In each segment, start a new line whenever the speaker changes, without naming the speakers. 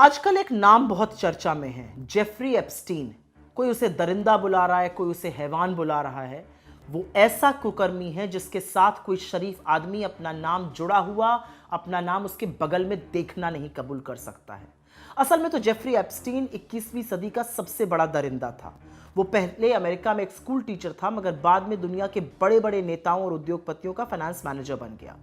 आजकल एक नाम बहुत चर्चा में है, जेफरी एप्स्टीन। कोई उसे दरिंदा बुला रहा है, कोई उसे हैवान बुला रहा है। वो ऐसा कुकर्मी है जिसके साथ कोई शरीफ आदमी अपना नाम जुड़ा हुआ, अपना नाम उसके बगल में देखना नहीं कबूल कर सकता है। असल में तो जेफरी एप्स्टीन 21वीं सदी का सबसे बड़ा दरिंदा था। वो पहले अमेरिका में एक स्कूल टीचर था, मगर बाद में दुनिया के बड़े बड़े नेताओं और उद्योगपतियों का फाइनेंस मैनेजर बन गया।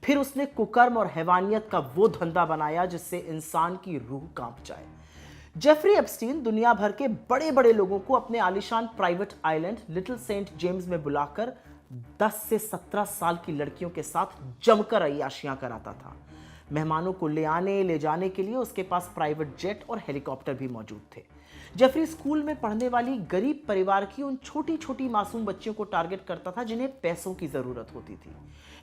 फिर उसने कुकर्म और हैवानियत का वो धंधा बनाया जिससे इंसान की रूह कांप जाए। जेफरी एप्स्टीन दुनिया भर के बड़े बड़े लोगों को अपने आलीशान private island Little Saint James में बुलाकर 10 से 17 साल की लड़कियों के साथ जमकर अय्याशियां कराता था। मेहमानों को ले आने ले जाने के लिए उसके पास प्राइवेट जेट और हेलीकॉप्टर भी मौजूद थे। जेफरी स्कूल में पढ़ने वाली गरीब परिवार की उन छोटी छोटी मासूम बच्चियों को टारगेट करता था जिन्हें पैसों की जरूरत होती थी।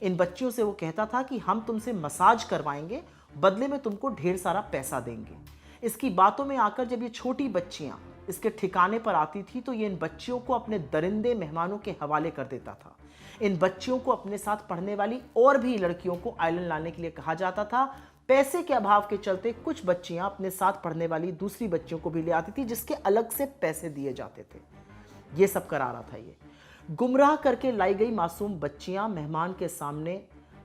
इन बच्चियों से वो कहता था कि हम तुमसे मसाज करवाएंगे, बदले में तुमको ढेर सारा पैसा देंगे। इसकी बातों में आकर जब ये छोटी बच्चियां इसके ठिकाने पर आती थी तो ये इन बच्चियों को अपने दरिंदे मेहमानों के हवाले कर देता था। इन बच्चियों को अपने साथ पढ़ने वाली और भी लड़कियों को आइलैंड लाने के लिए कहा जाता था। पैसे के अभाव के चलते कुछ बच्चियां अपने साथ पढ़ने वाली दूसरी बच्चियों को भी ले आती थी, जिसके अलग से पैसे दिए जाते थे। ये सब करा रहा था। ये गुमराह करके लाई गई मासूम बच्चियां मेहमान के सामने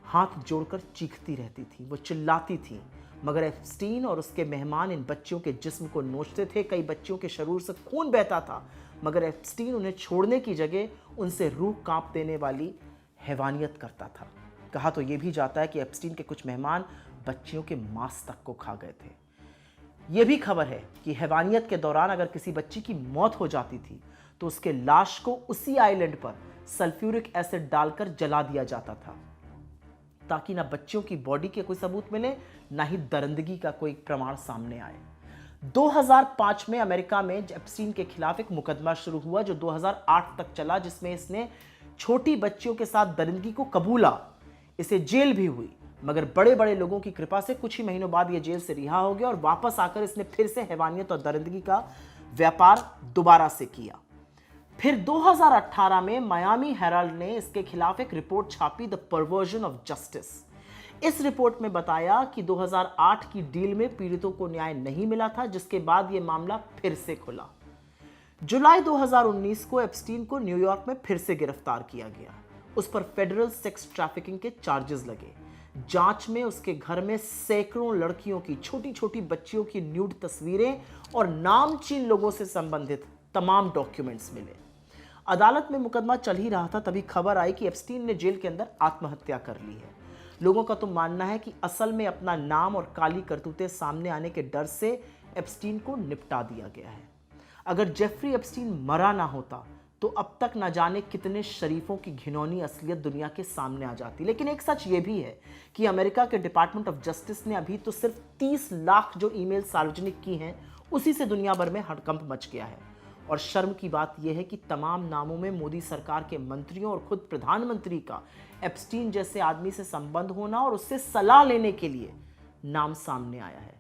हाथ जोड़कर चीखती रहती थी, वो चिल्लाती थी, मगर एप्स्टीन और उसके मेहमान इन बच्चियों के जिस्म को नोचते थे। कई बच्चियों के शरीर से खून बहता था, मगर एप्स्टीन उन्हें छोड़ने की जगह उनसे रूह कांप देने वाली हैवानियत करता था। कहा तो यह भी जाता है कि एप्स्टीन के कुछ मेहमान बच्चियों के मांस तक को खा गए थे। यह भी खबर है कि हैवानियत के दौरान अगर किसी बच्ची की मौत हो जाती थी तो उसके लाश को उसी आइलैंड पर सल्फ्यूरिक एसिड डालकर जला दिया जाता था, ताकि ना बच्चियों की बॉडी के कोई सबूत मिले, ना ही दरिंदगी का कोई प्रमाण सामने आए। 2005 में अमेरिका में एप्स्टीन के खिलाफ एक मुकदमा शुरू हुआ जो 2008 तक चला, जिसमें इसने छोटी बच्चियों के साथ दरिंदगी को कबूला। इसे जेल भी हुई, मगर बड़े बड़े लोगों की कृपा से कुछ ही महीनों बाद यह जेल से रिहा हो गया और वापस आकर इसने फिर से हैवानियत और दरिंदगी का व्यापार दोबारा से किया। फिर 2018 में मायामी हेराल्ड ने इसके खिलाफ एक रिपोर्ट छापी, द परवर्जन ऑफ जस्टिस। इस रिपोर्ट में बताया कि 2008 की डील में पीड़ितों को न्याय नहीं मिला था, जिसके बाद यह मामला फिर से खुला। जुलाई 2019 को एप्स्टीन को न्यूयॉर्क में फिर से गिरफ्तार किया गया। उस पर फेडरल सेक्स ट्रैफिकिंग के चार्जेस लगे। जांच में उसके घर में सैकड़ों लड़कियों की, छोटी छोटी बच्चियों की न्यूड तस्वीरें और नामचीन लोगों से संबंधित तमाम डॉक्यूमेंट्स मिले। अदालत में मुकदमा चल ही रहा था, तभी खबर आई कि एप्स्टीन ने जेल के अंदर आत्महत्या कर ली है। लोगों का तो मानना है कि असल में अपना नाम और काली करतूतें सामने आने के डर से एप्स्टीन को निपटा दिया गया है। अगर जेफरी एप्स्टीन मरा ना होता तो अब तक न जाने कितने शरीफों की घिनौनी असलियत दुनिया के सामने आ जाती। लेकिन एक सच ये भी है कि अमेरिका के डिपार्टमेंट ऑफ जस्टिस ने अभी तो सिर्फ 30 लाख जो ईमेल सार्वजनिक की हैं, उसी से दुनिया भर में हड़कंप मच गया है। और शर्म की बात यह है कि तमाम नामों में मोदी सरकार के मंत्रियों और खुद प्रधानमंत्री का एप्स्टीन जैसे आदमी से संबंध होना और उससे सलाह लेने के लिए नाम सामने आया है।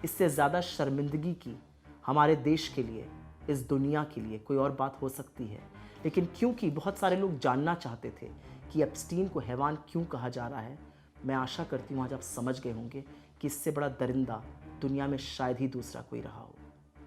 इससे ज़्यादा शर्मिंदगी की हमारे देश के लिए, इस दुनिया के लिए कोई और बात हो सकती है। लेकिन क्योंकि बहुत सारे लोग जानना चाहते थे कि एप्स्टीन को हैवान क्यों कहा जा रहा है, मैं आशा करती हूँ आज आप समझ गए होंगे कि इससे बड़ा दरिंदा दुनिया में शायद ही दूसरा कोई रहा हो।